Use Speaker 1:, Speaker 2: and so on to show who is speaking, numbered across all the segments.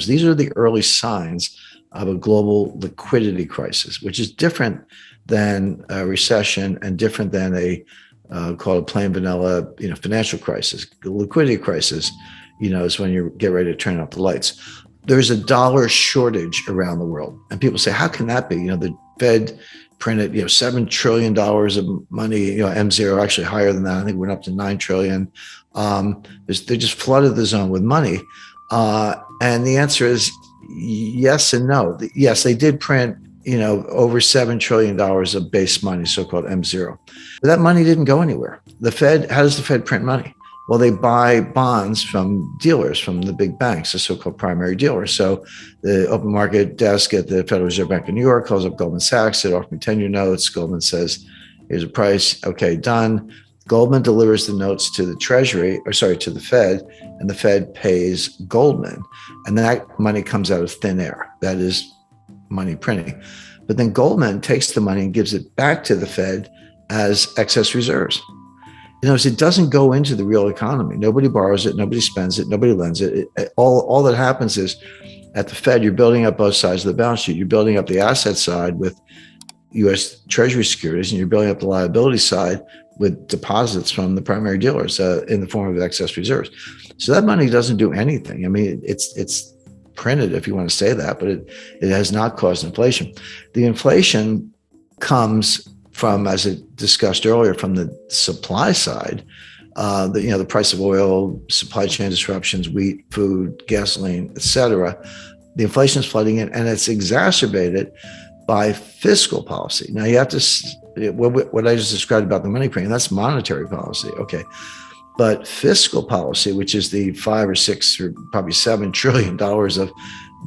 Speaker 1: These are the early signs of a global liquidity crisis, which is different than a recession and different than a called a plain vanilla, financial crisis. The liquidity crisis, is when you get ready to turn off the lights. There's a dollar shortage around the world, and people say, "How can that be?" The Fed printed, $7 trillion of money. M0 actually higher than that. I think it went up to 9 trillion. They just flooded the zone with money, and the answer is yes and no. Yes, they did print over $7 trillion of base money, so-called M0. But that money didn't go anywhere. The Fed, how does the Fed print money? Well, they buy bonds from dealers, from the big banks, the so-called primary dealers. So the open market desk at the Federal Reserve Bank of New York calls up Goldman Sachs, they offer me 10-year notes. Goldman says, here's a price. Okay, done. Goldman delivers the notes to the to the Fed, and the Fed pays Goldman. And that money comes out of thin air. That is money printing. But then Goldman takes the money and gives it back to the Fed as excess reserves. It doesn't go into the real economy. Nobody borrows it, nobody spends it, nobody lends it. All that happens is at the Fed, you're building up both sides of the balance sheet. You're building up the asset side with U.S. Treasury securities, and you're building up the liability side with deposits from the primary dealers in the form of excess reserves. So that money doesn't do anything. I mean, it's printed, if you want to say that, but it has not caused inflation. The inflation comes from, as I discussed earlier, from the supply side, the price of oil, supply chain disruptions, wheat, food, gasoline, et cetera. The inflation is flooding in, and it's exacerbated by fiscal policy. Now, you have to, what I just described about the money printing, that's monetary policy. Okay. But fiscal policy, which is the 5 or 6 or probably $7 trillion of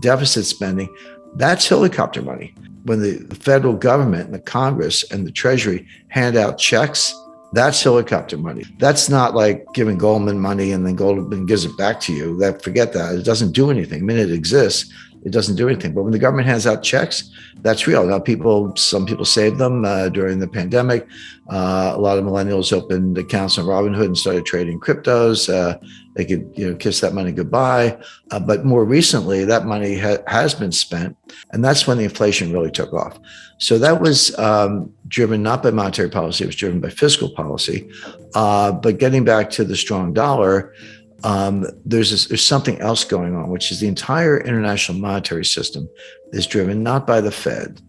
Speaker 1: deficit spending, that's helicopter money. When the federal government and the Congress and the Treasury hand out checks, that's helicopter money. That's not like giving Goldman money and then Goldman gives it back to you. Forget that. It doesn't do anything. I mean, it exists. It doesn't do anything. But when the government hands out checks, that's real. Now, some people saved them during the pandemic. A lot of millennials opened accounts on Robinhood and started trading cryptos. They could, kiss that money goodbye. But more recently, that money has been spent, and that's when the inflation really took off. So that was driven not by monetary policy; it was driven by fiscal policy. But getting back to the strong dollar, there's something else going on, which is the entire international monetary system is driven not by the Fed,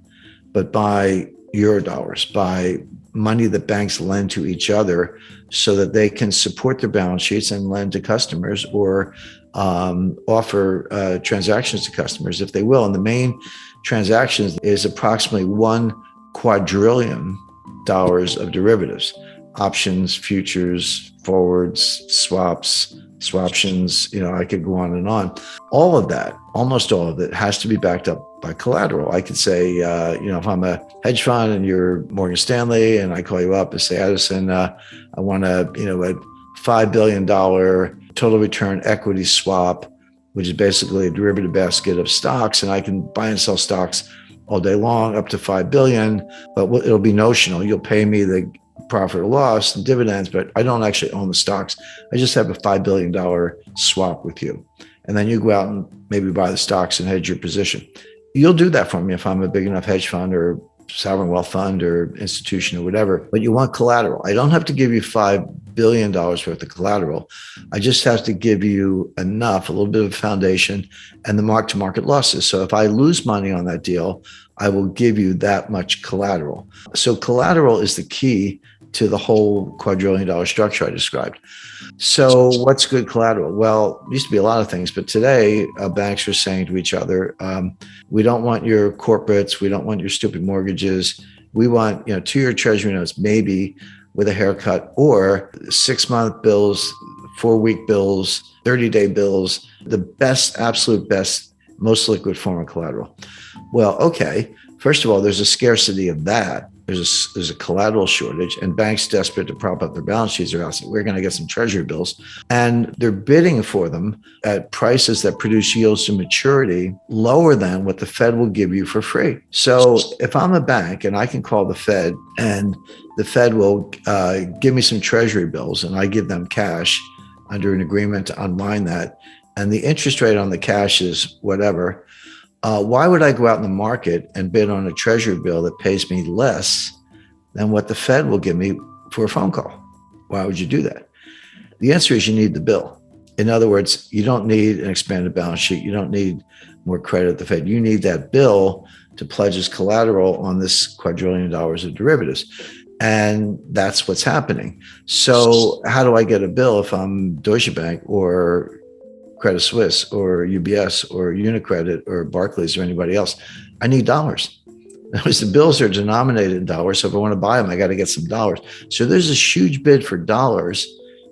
Speaker 1: but by Eurodollars, by money that banks lend to each other so that they can support their balance sheets and lend to customers or offer transactions to customers if they will. And the main transactions is approximately $1 quadrillion of derivatives, options, futures, forwards, swaps, swaptions, I could go on and on. All of that, almost all of it, has to be backed up by collateral. I could say, if I'm a hedge fund and you're Morgan Stanley and I call you up and say, Edison, I want a $5 billion total return equity swap, which is basically a derivative basket of stocks, and I can buy and sell stocks all day long up to 5 billion, but it'll be notional. You'll pay me the profit or loss and dividends, but I don't actually own the stocks. I just have a $5 billion swap with you. And then you go out and maybe buy the stocks and hedge your position. You'll do that for me if I'm a big enough hedge fund or sovereign wealth fund or institution or whatever, but you want collateral. I don't have to give you $5 billion worth of collateral. I just have to give you enough, a little bit of foundation and the mark-to-market losses. So if I lose money on that deal, I will give you that much collateral. So collateral is the key to the whole quadrillion-dollar structure I described. So what's good collateral? Well, it used to be a lot of things, but today banks are saying to each other, we don't want your corporates, we don't want your stupid mortgages. We want 2-year treasury notes, maybe with a haircut, or 6-month bills, 4-week bills, 30-day bills, the best, absolute best, most liquid form of collateral. Well, okay. First of all, there's a scarcity of that. There's a collateral shortage, and banks desperate to prop up their balance sheets are asking, we're going to get some treasury bills, and they're bidding for them at prices that produce yields to maturity lower than what the Fed will give you for free. So if I'm a bank and I can call the Fed and the Fed will give me some treasury bills and I give them cash under an agreement to unwind that, and the interest rate on the cash is whatever, why would I go out in the market and bid on a treasury bill that pays me less than what the Fed will give me for a phone call? Why would you do that? The answer is you need the bill. In other words, you don't need an expanded balance sheet. You don't need more credit at the Fed. You need that bill to pledge as collateral on this quadrillion dollars of derivatives. And that's what's happening. So how do I get a bill if I'm Deutsche Bank or Credit Suisse or UBS or Unicredit or Barclays or anybody else? I need dollars. Because the bills are denominated in dollars. So if I want to buy them, I got to get some dollars. So there's this huge bid for dollars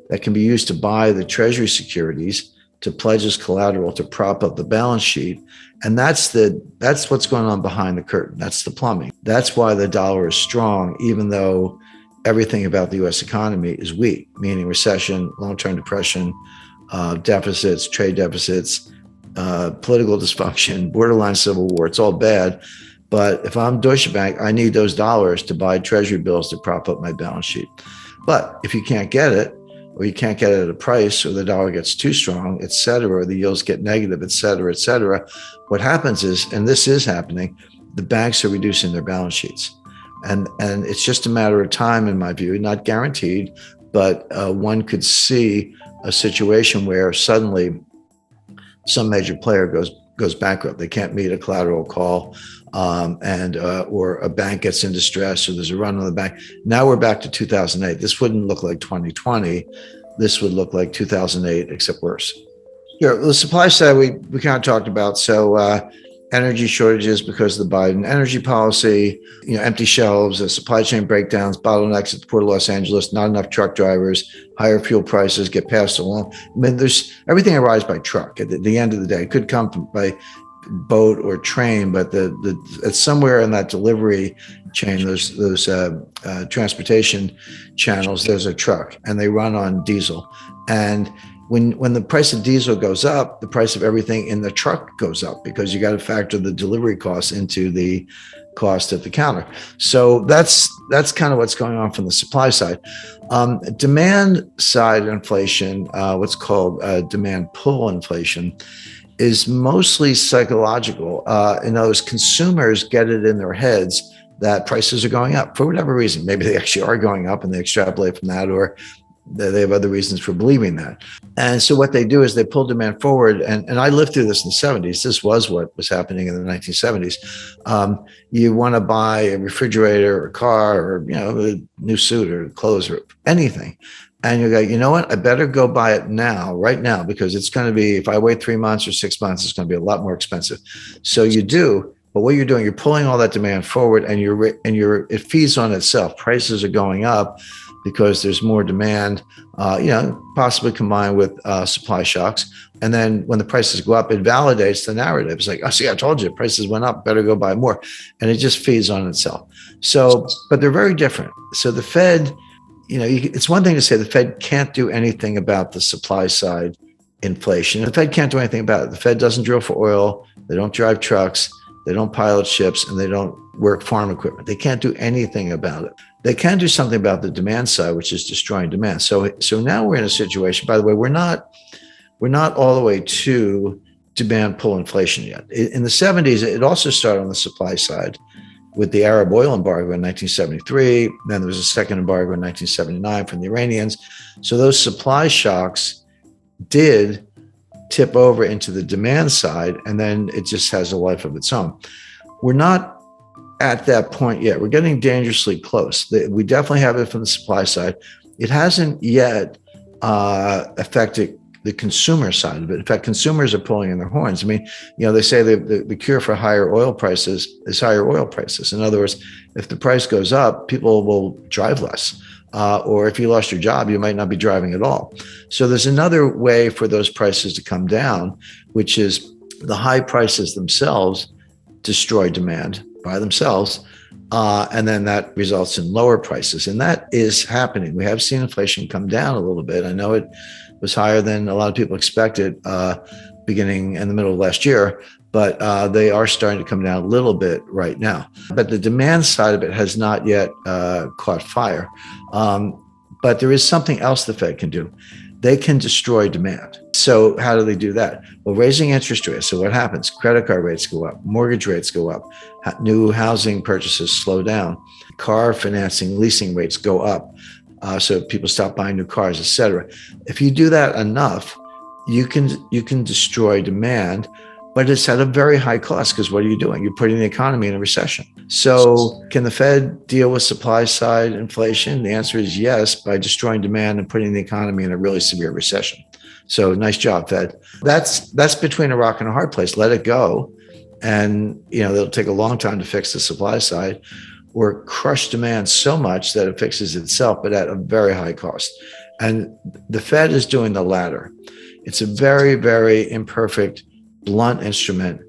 Speaker 1: that can be used to buy the treasury securities, to pledge as collateral, to prop up the balance sheet. And that's what's going on behind the curtain. That's the plumbing. That's why the dollar is strong, even though everything about the US economy is weak, meaning recession, long-term depression, deficits, trade deficits, political dysfunction, borderline civil war. It's all bad. But if I'm Deutsche Bank, I need those dollars to buy treasury bills to prop up my balance sheet. But if you can't get it, or you can't get it at a price, or the dollar gets too strong, et cetera, or the yields get negative, et cetera, what happens is, and this is happening, the banks are reducing their balance sheets. And it's just a matter of time, in my view, not guaranteed, but one could see a situation where suddenly some major player goes bankrupt. They can't meet a collateral call, or a bank gets in distress, or there's a run on the bank. Now we're back to 2008. This wouldn't look like 2020. This would look like 2008, except worse. Sure. The supply side we kind of talked about. So energy shortages because of the Biden energy policy, empty shelves, supply chain breakdowns, bottlenecks at the Port of Los Angeles, not enough truck drivers, higher fuel prices get passed along. I mean, there's everything arrives by truck at the end of the day. It could come by boat or train, but it's somewhere in that delivery chain, those transportation channels, there's a truck, and they run on diesel. And when the price of diesel goes up, the price of everything in the truck goes up, because you got to factor the delivery costs into the cost at the counter. So that's kind of what's going on from the supply side. Demand side inflation, what's called demand pull inflation, is mostly psychological. In other words, consumers get it in their heads that prices are going up for whatever reason. Maybe they actually are going up and they extrapolate from that, or they have other reasons for believing that. And so what they do is they pull demand forward. And I lived through this in the 70s. This was what was happening in the 1970s. You want to buy a refrigerator or a car, or a new suit or clothes or anything. And you go, you know what? I better go buy it now, right now, because it's going to be, if I wait 3 months or 6 months, it's going to be a lot more expensive. So you do, but what you're doing, you're pulling all that demand forward, and it feeds on itself. Prices are going up because there's more demand, possibly combined with supply shocks. And then when the prices go up, it validates the narrative. It's like, oh, see, I told you, prices went up, better go buy more. And it just feeds on itself. So, but they're very different. So the Fed, it's one thing to say the Fed can't do anything about the supply side inflation. The Fed can't do anything about it. The Fed doesn't drill for oil. They don't drive trucks. They don't pilot ships, and they don't work farm equipment. They can't do anything about it. They can do something about the demand side, which is destroying demand. So now we're in a situation, by the way, we're not all the way to demand pull inflation yet. In the 70s, it also started on the supply side with the Arab oil embargo in 1973. Then there was a second embargo in 1979 from the Iranians. So those supply shocks did tip over into the demand side, and then it just has a life of its own. We're not at that point yet. We're getting dangerously close. We definitely have it from the supply side. It hasn't yet affected the consumer side of it. In fact, consumers are pulling in their horns. I mean, they say the cure for higher oil prices is higher oil prices. In other words, if the price goes up, people will drive less. Or if you lost your job, you might not be driving at all. So there's another way for those prices to come down, which is the high prices themselves destroy demand by themselves. And then that results in lower prices. And that is happening. We have seen inflation come down a little bit. I know it was higher than a lot of people expected beginning in the middle of last year, but they are starting to come down a little bit right now. But the demand side of it has not yet caught fire. But there is something else the Fed can do. they can destroy demand. So how do they do that? Well, raising interest rates. So what happens? Credit card rates go up, mortgage rates go up, new housing purchases slow down, car financing, leasing rates go up. So people stop buying new cars, et cetera. If you do that enough, you can destroy demand, but it's at a very high cost, because what are you doing? You're putting the economy in a recession. So can the Fed deal with supply side inflation? The answer is yes, by destroying demand and putting the economy in a really severe recession. So nice job, Fed. That's between a rock and a hard place. Let it go. And it'll take a long time to fix the supply side, or crush demand so much that it fixes itself, but at a very high cost. And the Fed is doing the latter. It's a very, very imperfect, blunt instrument,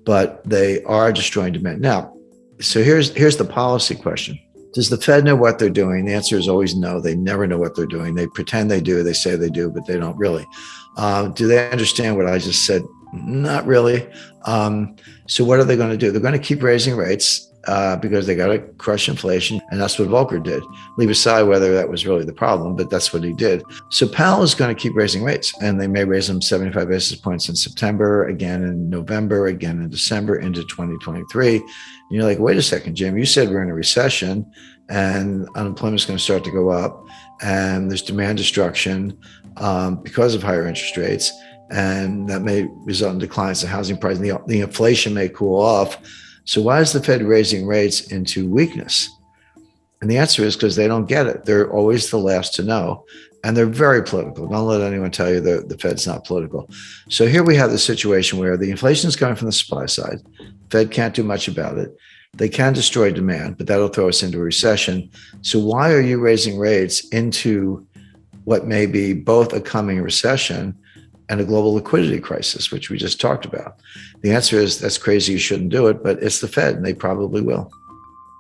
Speaker 1: but they are destroying demand. Now, so here's the policy question. Does the Fed know what they're doing? The answer is always no. They never know what they're doing. They pretend they do. They say they do, but they don't really. Do they understand what I just said? Not really. So what are they going to do? They're going to keep raising rates because they got to crush inflation. And that's what Volcker did. Leave aside whether that was really the problem, but that's what he did. So Powell is going to keep raising rates, and they may raise them 75 basis points in September, again in November, again in December, into 2023. And you're like, wait a second, Jim, you said we're in a recession and unemployment is going to start to go up, and there's demand destruction because of higher interest rates, and that may result in declines in housing prices. The inflation may cool off. So why is the Fed raising rates into weakness? And the answer is because they don't get it. They're always the last to know. And they're very political. Don't let anyone tell you the Fed's not political. So here we have the situation where the inflation is coming from the supply side. Fed can't do much about it. They can destroy demand, but that'll throw us into a recession. So why are you raising rates into what may be both a coming recession and a global liquidity crisis, which we just talked about? The answer is that's crazy. You shouldn't do it, but it's the Fed, and they probably will.